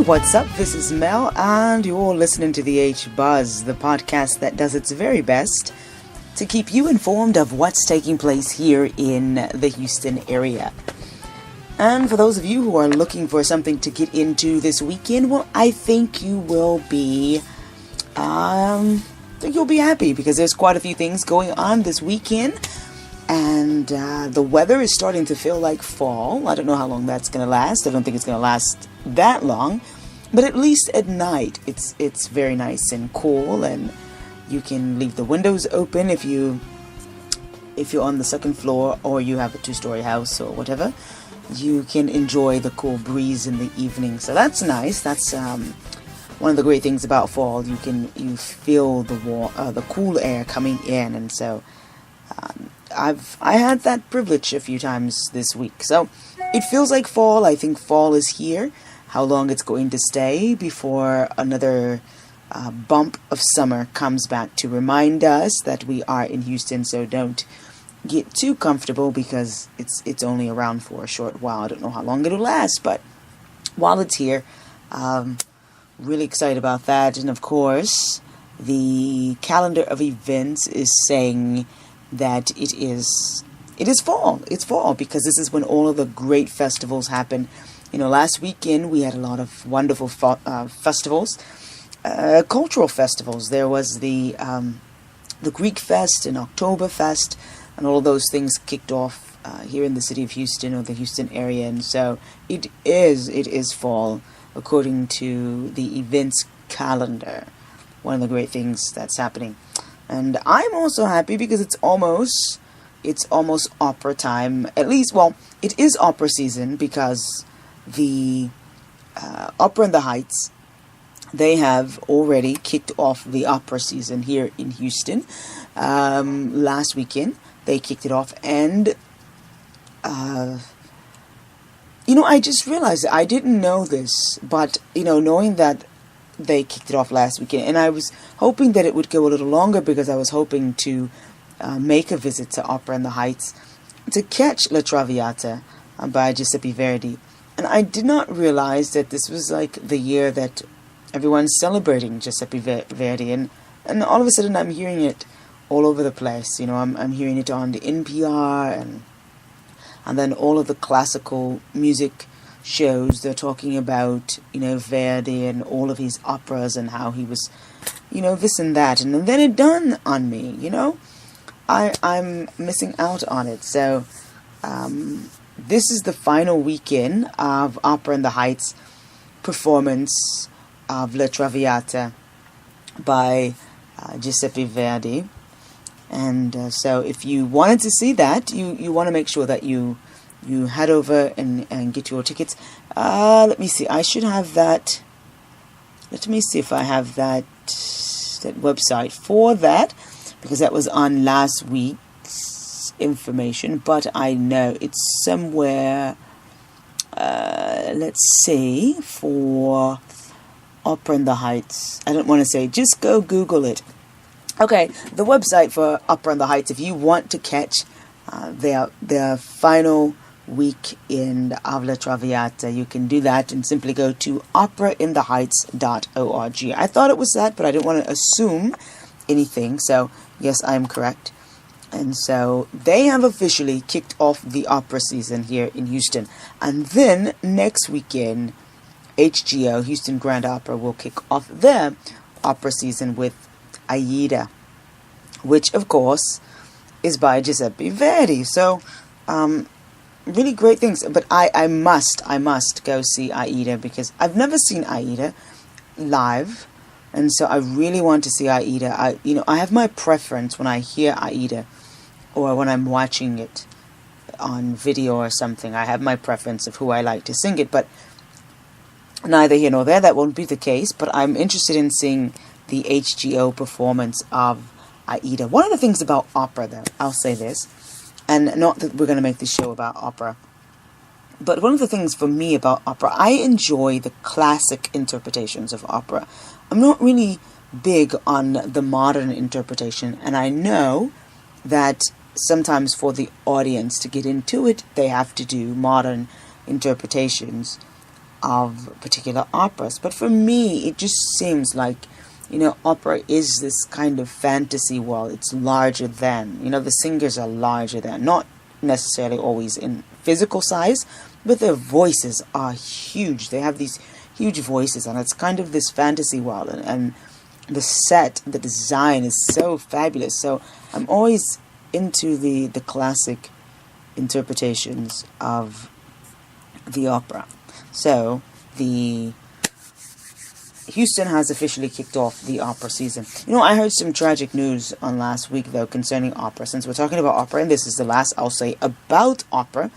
what's up? This is Mel, and you're listening to the H Buzz, the podcast that does its very best to keep you informed of what's taking place here in the Houston area. And for those of you who are looking for something to get into this weekend, well, I think you will be, you'll be happy because there's quite a few things going on this weekend. And the weather is starting to feel like fall. I don't know how long that's going to last. I don't think it's going to last that long. But at least at night, it's very nice and cool. And you can leave the windows open if you're on the second floor or you have a two-story house or whatever. You can enjoy the cool breeze in the evening. So that's nice. That's one of the great things about fall. You feel the cool air coming in. And so I had that privilege a few times this week. So it feels like fall. I think fall is here. How long it's going to stay before another bump of summer comes back to remind us that we are in Houston. So don't get too comfortable because it's only around for a short while. I don't know how long it'll last, but while it's here, really excited about that. And of course, the calendar of events is saying that it is fall. It's fall because this is when all of the great festivals happen. You know, last weekend we had a lot of wonderful festivals, cultural festivals. There was the Greek Fest and Oktoberfest, and all of those things kicked off here in the city of Houston or the Houston area. And so it is fall according to the events calendar. One of the great things that's happening. And I'm also happy because it's almost opera time. At least, well, it is opera season because the Opera in the Heights, they have already kicked off the opera season here in Houston. Last weekend, they kicked it off. And, I just realized I didn't know this. But, knowing that they kicked it off last weekend, and I was hoping that it would go a little longer because I was hoping to make a visit to Opera in the Heights to catch La Traviata by Giuseppe Verdi. And I did not realize that this was like the year that everyone's celebrating Giuseppe Verdi, and all of a sudden I'm hearing it all over the place. I'm hearing it on the NPR and then all of the classical music shows. They're talking about, Verdi and all of his operas and how he was, this and that. And then it dawned on me, I'm missing out on it. So this is the final weekend of Opera in the Heights performance of La Traviata by Giuseppe Verdi. And so if you wanted to see that, you want to make sure that you head over and get your tickets. Let me see. I should have that. Let me see if I have that website for that, because that was on last week's information. But I know it's somewhere. Let's see, for Opera in the Heights. I don't want to say. Just go Google it. Okay, the website for Opera in the Heights. If you want to catch their final week in La Traviata, you can do that and simply go to operaintheheights.org. I thought it was that, but I didn't want to assume anything, so yes, I'm correct. And so they have officially kicked off the opera season here in Houston. And then next weekend, HGO, Houston Grand Opera, will kick off their opera season with Aida, which of course is by Giuseppe Verdi. So really great things. But I must go see Aida because I've never seen Aida live, and so I really want to see Aida. I have my preference when I hear Aida or when I'm watching it on video or something. I have my preference of who I like to sing it, but neither here nor there. That won't be the case. But I'm interested in seeing the HGO performance of Aida. One of the things about opera, though, I'll say this, and not that we're going to make this show about opera, but one of the things for me about opera, I enjoy the classic interpretations of opera. I'm not really big on the modern interpretation, and I know that sometimes for the audience to get into it, they have to do modern interpretations of particular operas. But for me, it just seems like, opera is this kind of fantasy world. It's larger than, the singers are larger than, not necessarily always in physical size, but their voices are huge. They have these huge voices, and it's kind of this fantasy world, and the set, the design is so fabulous. So I'm always into the classic interpretations of the opera. So the Houston has officially kicked off the opera season. I heard some tragic news on last week, though, concerning opera. Since we're talking about opera, and this is the last I'll say about opera,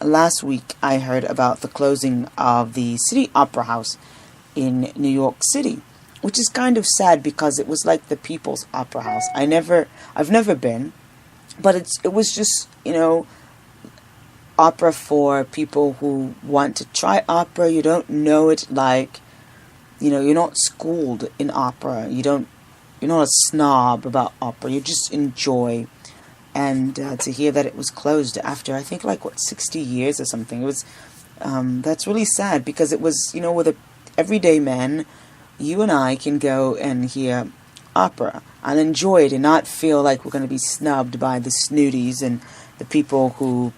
last week I heard about the closing of the City Opera House in New York City, which is kind of sad because it was like the People's Opera House. I've never been, but it was just, opera for people who want to try opera. You don't know it like, you're not schooled in opera. You're not a snob about opera. You just enjoy. And to hear that it was closed after, I think, 60 years or something, it was, that's really sad, because it was, with a everyday man, you and I can go and hear opera and enjoy it and not feel like we're going to be snubbed by the snooties and the people who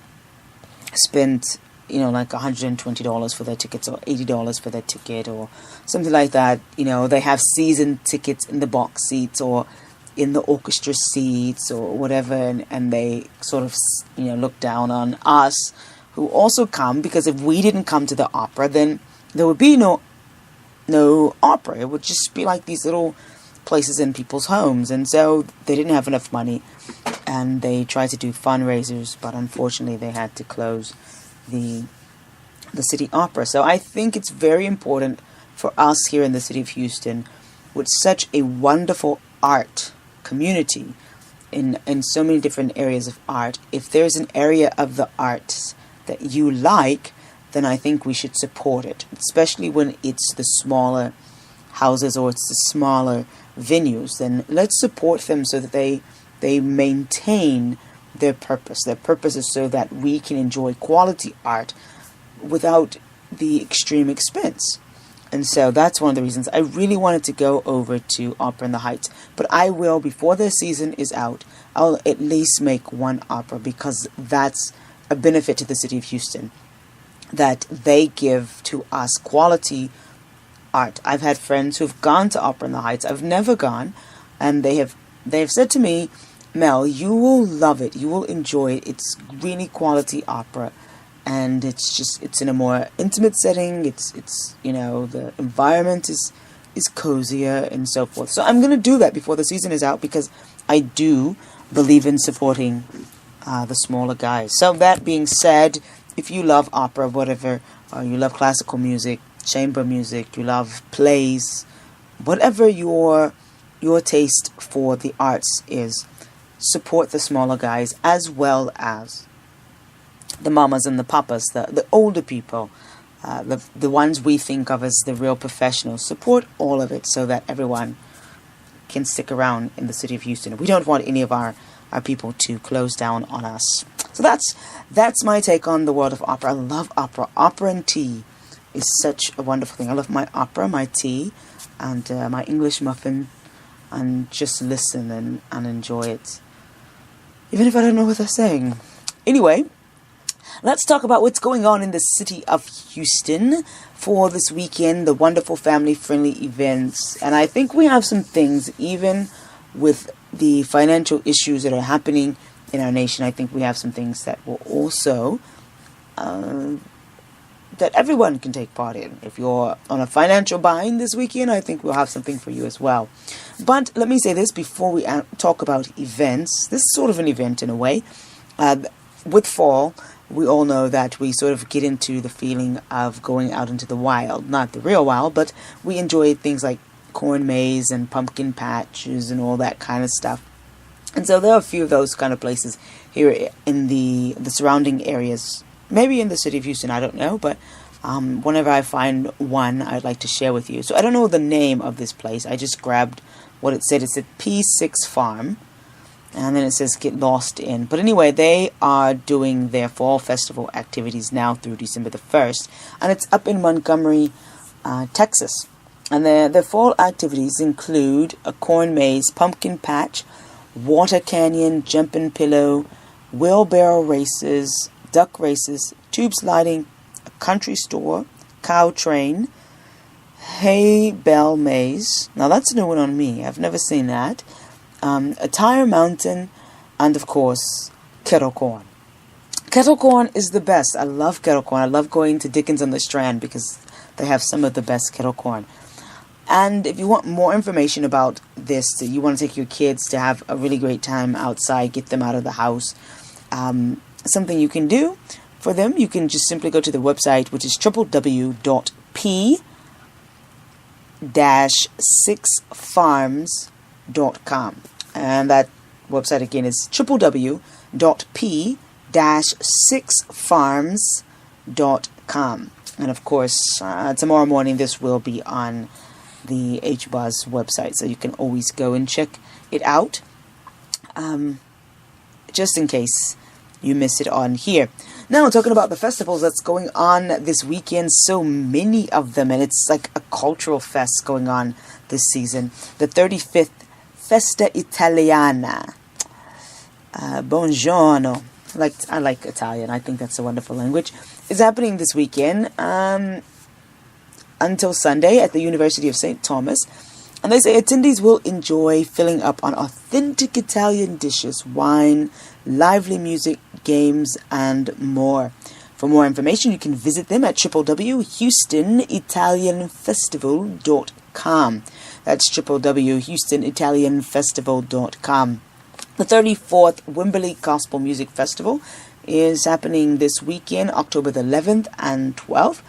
spent, $120 for their tickets, or $80 for their ticket, or something like that. They have season tickets in the box seats or in the orchestra seats or whatever, and they sort of, look down on us who also come, because if we didn't come to the opera, then there would be no opera. It would just be like these little places in people's homes. And so they didn't have enough money, and they tried to do fundraisers, but unfortunately they had to close the City Opera. So I think it's very important for us here in the city of Houston, with such a wonderful art community in so many different areas of art. If there's an area of the arts that you like, then I think we should support it, especially when it's the smaller houses or it's the smaller venues. Then let's support them so that they maintain their purpose. Their purpose is so that we can enjoy quality art without the extreme expense. And so that's one of the reasons I really wanted to go over to Opera in the Heights. But I will, before the season is out, I'll at least make one opera, because that's a benefit to the city of Houston, that they give to us quality art. I've had friends who've gone to Opera in the Heights. I've never gone, and they have said to me, Mel, you will love it. You will enjoy it. It's really quality opera, and it's in a more intimate setting. It's the environment is cozier and so forth. So I'm going to do that before the season is out, because I do believe in supporting the smaller guys. So that being said, if you love opera, whatever, or you love classical music, chamber music, you love plays, whatever your taste for the arts is, support the smaller guys, as well as the mamas and the papas, the older people, the ones we think of as the real professionals. Support all of it so that everyone can stick around in the city of Houston. We don't want any of our people to close down on us. So that's my take on the world of opera. I love opera. Opera and tea is such a wonderful thing. I love my opera, my tea, and my English muffin, and just listen and enjoy it, even if I don't know what they're saying. Anyway, let's talk about what's going on in the city of Houston for this weekend, the wonderful family-friendly events. And I think we have some things, even with the financial issues that are happening in our nation. I think we have some things that will also, that everyone can take part in. If you're on a financial bind this weekend, I think we'll have something for you as well. But let me say this before we talk about events. This is sort of an event in a way. With fall, we all know that we sort of get into the feeling of going out into the wild. Not the real wild, but we enjoy things like corn maze and pumpkin patches and all that kind of stuff. And so there are a few of those kind of places here in the surrounding areas. Maybe in the city of Houston, I don't know. But whenever I find one, I'd like to share with you. So I don't know the name of this place. I just grabbed what it said. It said P6 Farm. And then it says get lost in. But anyway, they are doing their fall festival activities now through December the 1st. And it's up in Montgomery, Texas. And their fall activities include a corn maze, pumpkin patch, water canyon, jumping pillow, wheelbarrow races, duck races, tube sliding, a country store, cow train, hay bell maze. Now that's a new one on me. I've never seen that. A tire mountain, and of course, kettle corn. Kettle corn is the best. I love kettle corn. I love going to Dickens on the Strand because they have some of the best kettle corn. And if you want more information about this, that you want to take your kids to have a really great time outside, get them out of the house, something you can do for them, you can just simply go to the website, which is www.p-6farms.com. And that website again is www.p-6farms.com. And of course, tomorrow morning this will be on the HBuzz website, so you can always go and check it out, just in case you miss it on here. Now, talking about the festivals that's going on this weekend, so many of them, and it's like a cultural fest going on this season. The 35th Festa Italiana. Buongiorno. I like Italian. I think that's a wonderful language. It's happening this weekend until Sunday at the University of St. Thomas. And they say attendees will enjoy filling up on authentic Italian dishes, wine, lively music, games, and more. For more information, you can visit them at www.houstonitalianfestival.com. That's www.houstonitalianfestival.com. The 34th Wimberley Gospel Music Festival is happening this weekend, October the 11th and 12th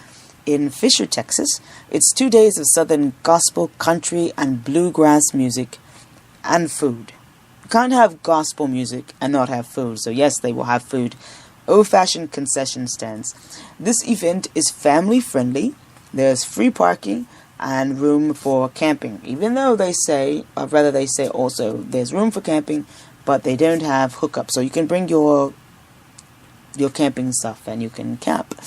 in Fisher, Texas. It's 2 days of Southern gospel, country, and bluegrass music and food. You can't have gospel music and not have food. So yes, they will have food. Old-fashioned concession stands. This event is family friendly. There's free parking and room for camping. Even though they say, or rather they say also, there's room for camping, but they don't have hookups. So you can bring your camping stuff and you can camp.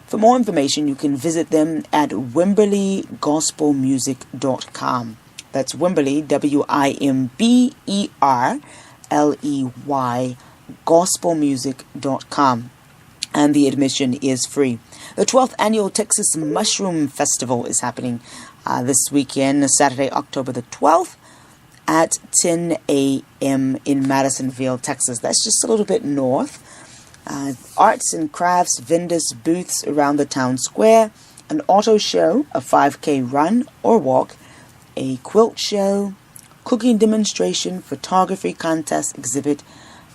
For more information, you can visit them at wimberleygospelmusic.com. That's Wimberley, WIMBERLEY, gospelmusic.com. And the admission is free. The 12th Annual Texas Mushroom Festival is happening this weekend, Saturday, October the 12th at 10 a.m. in Madisonville, Texas. That's just a little bit north. Arts and crafts, vendors, booths around the town square, an auto show, a 5K run or walk, a quilt show, cooking demonstration, photography contest, exhibit,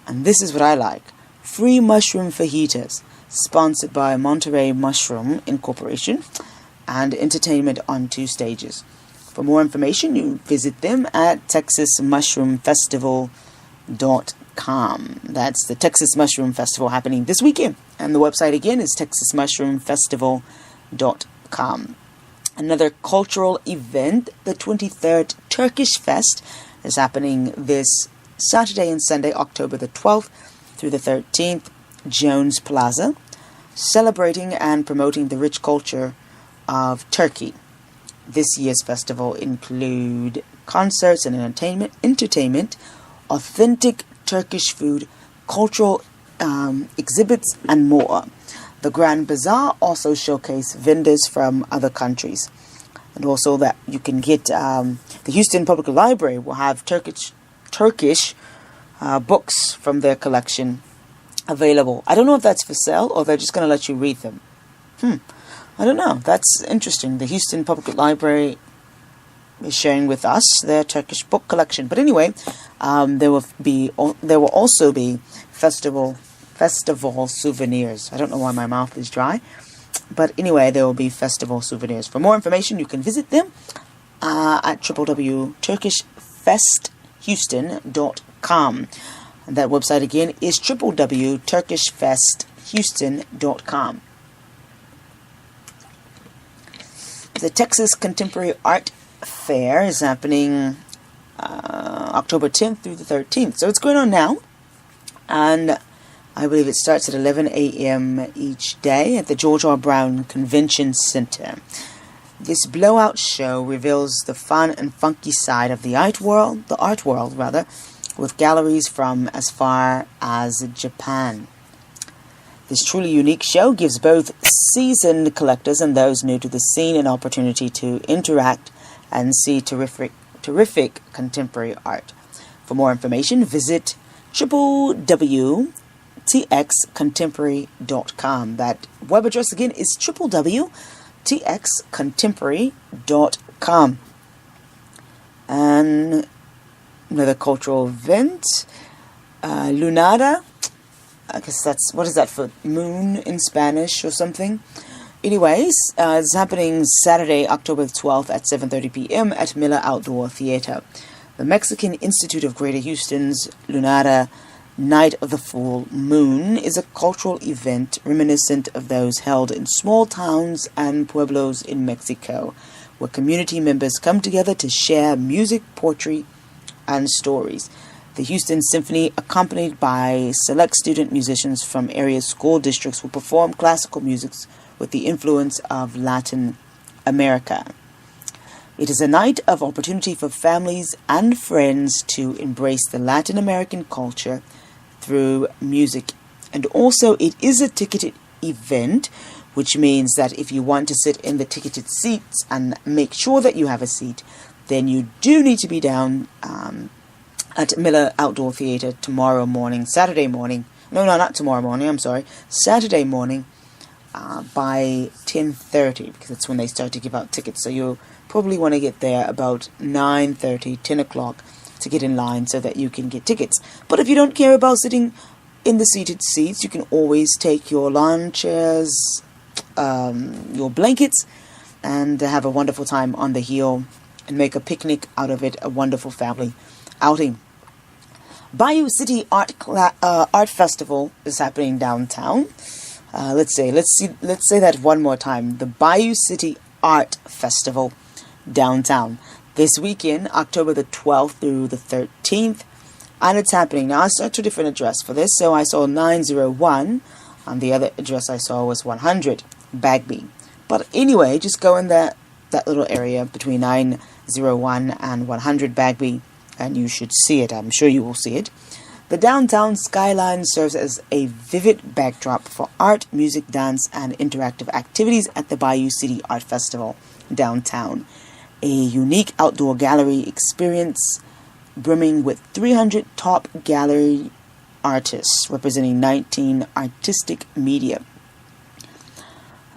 and this is what I like, free mushroom fajitas, sponsored by Monterey Mushroom Incorporation, and entertainment on 2 stages. For more information, you visit them at texasmushroomfestival.com. That's the Texas Mushroom Festival happening this weekend. And the website again is texasmushroomfestival.com. Another cultural event, the 23rd Turkish Fest, is happening this Saturday and Sunday, October the 12th through the 13th, Jones Plaza, celebrating and promoting the rich culture of Turkey. This year's festival include concerts and entertainment, authentic Turkish food, cultural exhibits, and more. The Grand Bazaar also showcase vendors from other countries. And also that you can get, the Houston Public Library will have Turkish books from their collection available. I don't know if that's for sale or they're just going to let you read them. I don't know. That's interesting. The Houston Public Library is sharing with us their Turkish book collection. But anyway, there will also be festival souvenirs. I don't know why my mouth is dry. But anyway, there will be festival souvenirs. For more information, you can visit them at www.turkishfesthouston.com. And that website again is www.turkishfesthouston.com. The Texas Contemporary Art Fair is happening October 10th through the 13th. So it's going on now. And I believe it starts at 11 a.m. each day at the George R. Brown Convention Center. This blowout show reveals the fun and funky side of the art world, with galleries from as far as Japan. This truly unique show gives both seasoned collectors and those new to the scene an opportunity to interact and see terrific contemporary art. For more information, visit www.txcontemporary.com. That web address again is www.txcontemporary.com. And another cultural event, Lunada. I guess what is that for? Moon in Spanish or something? Anyways, it's happening Saturday, October 12th at 7:30 p.m. at Miller Outdoor Theater. The Mexican Institute of Greater Houston's Lunada Night of the Full Moon is a cultural event reminiscent of those held in small towns and pueblos in Mexico, where community members come together to share music, poetry, and stories. The Houston Symphony, accompanied by select student musicians from area school districts, will perform classical music with the influence of Latin America. It is a night of opportunity for families and friends to embrace the Latin American culture through music. And also, it is a ticketed event, which means that if you want to sit in the ticketed seats and make sure that you have a seat, then you do need to be down at Miller Outdoor Theater Saturday morning, Saturday morning, by 10:30, because that's when they start to give out tickets. So you'll probably want to get there about 9:30, 10 o'clock to get in line so that you can get tickets. But if you don't care about sitting in the seated seats, you can always take your lawn chairs, your blankets, and have a wonderful time on the hill and make a picnic out of it, a wonderful family outing. Bayou City Art Festival is happening downtown. Let's say that one more time. The Bayou City Art Festival downtown this weekend, October the 12th through the 13th, and it's happening now. I saw two different addresses for this, so I saw 901, and the other address I saw was 100 Bagby. But anyway, just go in that little area between 901 and 100 Bagby, and you should see it. I'm sure you will see it. The downtown skyline serves as a vivid backdrop for art, music, dance, and interactive activities at the Bayou City Art Festival downtown. A unique outdoor gallery experience brimming with 300 top gallery artists representing 19 artistic media.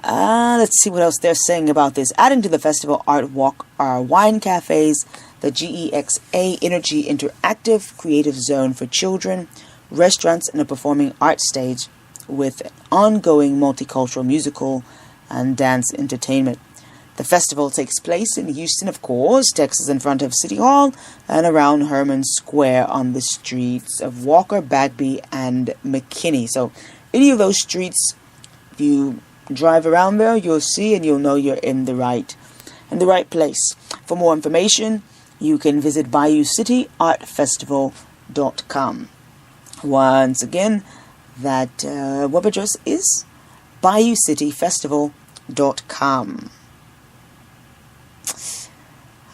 Let's see what else they're saying about this. Adding to the festival art walk are wine cafes, the GEXA Energy Interactive Creative Zone for children, restaurants, and a performing art stage with ongoing multicultural musical and dance entertainment. The festival takes place in Houston, of course, Texas, in front of City Hall and around Herman Square on the streets of Walker, Bagby, and McKinney. So any of those streets, if you drive around there, you'll see and you'll know you're in the right place. For more information, you can visit BayouCityArtFestival.com. Once again, that web address is BayouCityFestival.com.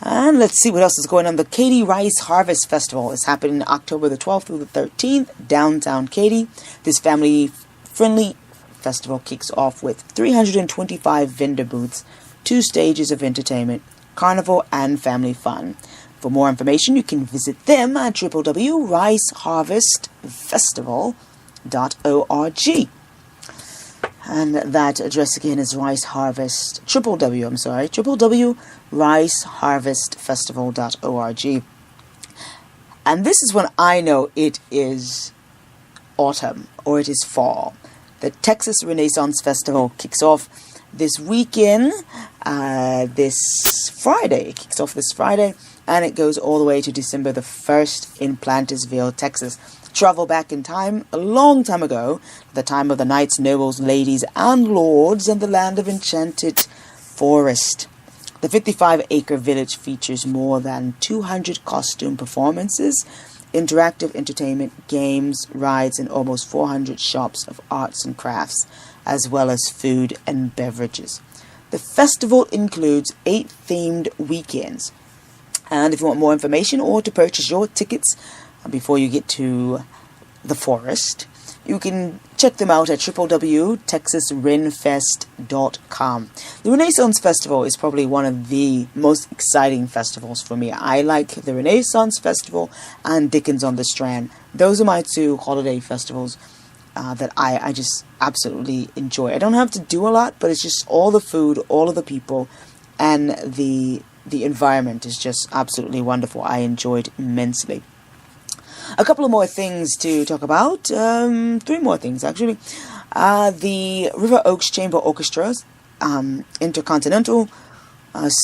And let's see what else is going on. The Katy Rice Harvest Festival is happening October the 12th through the 13th, downtown Katy. This family-friendly festival kicks off with 325 vendor booths, 2 stages of entertainment, carnival, and family fun. For more information, you can visit them at www.riceharvestfestival.org. And that address again is www.riceharvestfestival.org. And this is when I know it is autumn or it is fall. The Texas Renaissance Festival kicks off this weekend, this Friday. It kicks off this Friday, and it goes all the way to December the 1st in Plantersville, Texas. Travel back in time, a long time ago, the time of the knights, nobles, ladies, and lords, and the land of enchanted forest. The 55-acre village features more than 200 costume performances, interactive entertainment, games, rides, and almost 400 shops of arts and crafts, as well as food and beverages. The festival includes 8 themed weekends. And if you want more information or to purchase your tickets before you get to the forest, you can check them out at www.texasrenfest.com. The Renaissance Festival is probably one of the most exciting festivals for me. I like the Renaissance Festival and Dickens on the Strand. Those are my 2 holiday festivals that I just absolutely enjoy. I don't have to do a lot, but it's just all the food, all of the people, and the environment is just absolutely wonderful. I enjoyed immensely. A couple of more things to talk about. 3 more things, actually. The River Oaks Chamber Orchestra's Intercontinental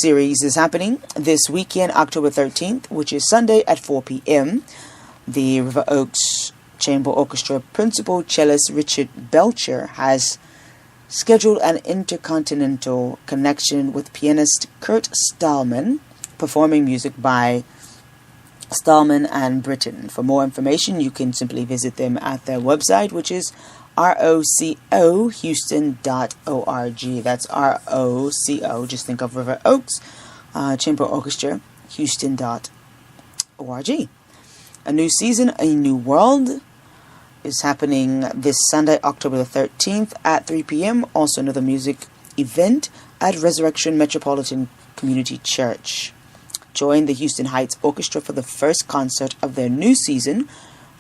series is happening this weekend, October 13th, which is Sunday at 4 p.m. The River Oaks Chamber Orchestra principal cellist Richard Belcher has scheduled an intercontinental connection with pianist Kurt Stallman, performing music by Stallman and Britton. For more information, you can simply visit them at their website, which is rocohouston.org. That's ROCO. Just think of River Oaks Chamber Orchestra, Houston.org. A new season, a new world is happening this Sunday, October the 13th at 3 p.m. Also another music event at Resurrection Metropolitan Community Church. Join the Houston Heights Orchestra for the first concert of their new season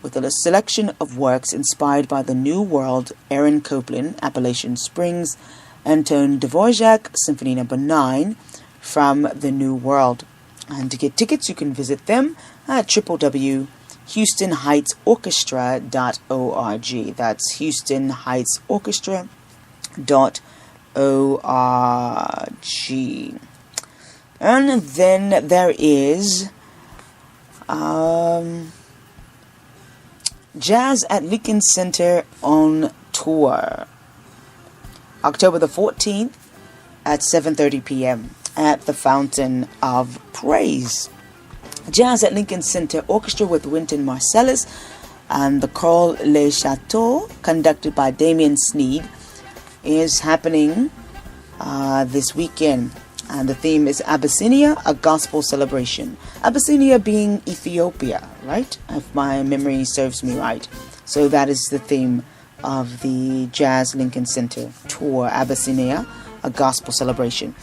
with a selection of works inspired by the New World, Aaron Copland, Appalachian Springs, Anton Dvorak, Symphony No. 9 from the New World. And to get tickets, you can visit them at www.houstonheightsorchestra.org. That's houstonheightsorchestra.org. And then there is Jazz at Lincoln Center on tour. October the 14th at 7:30 p.m. at the Fountain of Praise. Jazz at Lincoln Center Orchestra with Wynton Marsalis and the Choral Le Chateau, conducted by Damien Sneed, is happening this weekend. And the theme is Abyssinia, a gospel celebration. Abyssinia being Ethiopia, right? If my memory serves me right. So that is the theme of the Jazz Lincoln Center tour, Abyssinia, a gospel celebration.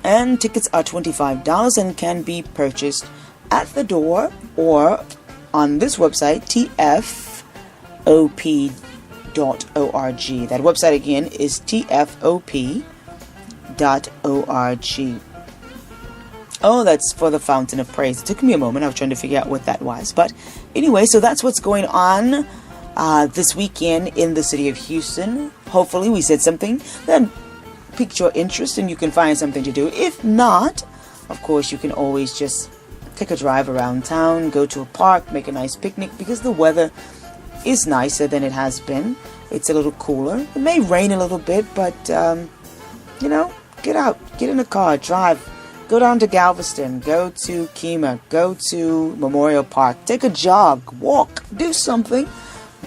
And tickets are $25 and can be purchased at the door or on this website, tfop.org. That website again is tfop.org. Oh, that's for the Fountain of Praise. It took me a moment. I was trying to figure out what that was. But anyway, so that's what's going on this weekend in the city of Houston. Hopefully we said something that piqued your interest and you can find something to do. If not, of course, you can always just take a drive around town, go to a park, make a nice picnic, because the weather is nicer than it has been. It's a little cooler. It may rain a little bit, but, get out, get in a car, drive. Go down to Galveston, go to Kemah, go to Memorial Park, take a jog, walk, do something,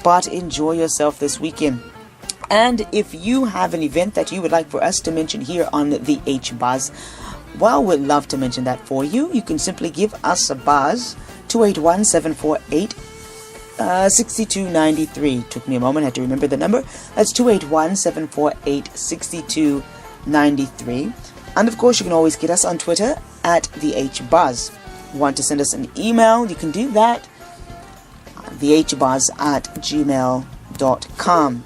but enjoy yourself this weekend. And if you have an event that you would like for us to mention here on the H-Buzz, well, we'd love to mention that for you. You can simply give us a buzz, 281-748-6293. Took me a moment, I had to remember the number. That's 281-748-6293. And of course, you can always get us on Twitter at the HBuzz. Want to send us an email? You can do that. thehbuzz@gmail.com.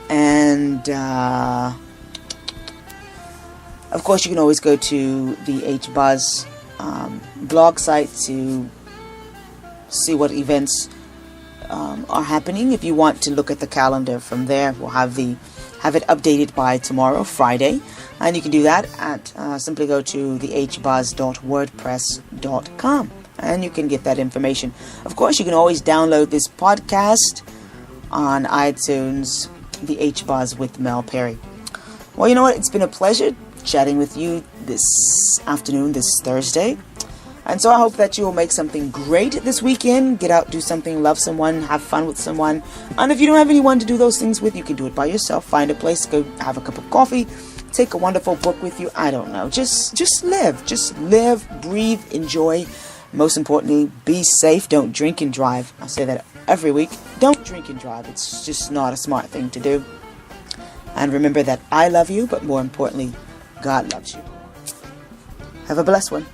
And of course, you can always go to the HBuzz blog site to see what events are happening. If you want to look at the calendar from there, we'll have it updated by tomorrow, Friday. And you can do that at simply go to thehbuzz.wordpress.com and you can get that information. Of course, you can always download this podcast on iTunes, The H-Buzz with Mel Perry. Well, you know what? It's been a pleasure chatting with you this afternoon, this Thursday. And so I hope that you will make something great this weekend. Get out, do something, love someone, have fun with someone. And if you don't have anyone to do those things with, you can do it by yourself. Find a place, go have a cup of coffee, take a wonderful book with you. I don't know. Just live. Just live, breathe, enjoy. Most importantly, be safe. Don't drink and drive. I say that every week. Don't drink and drive. It's just not a smart thing to do. And remember that I love you, but more importantly, God loves you. Have a blessed one.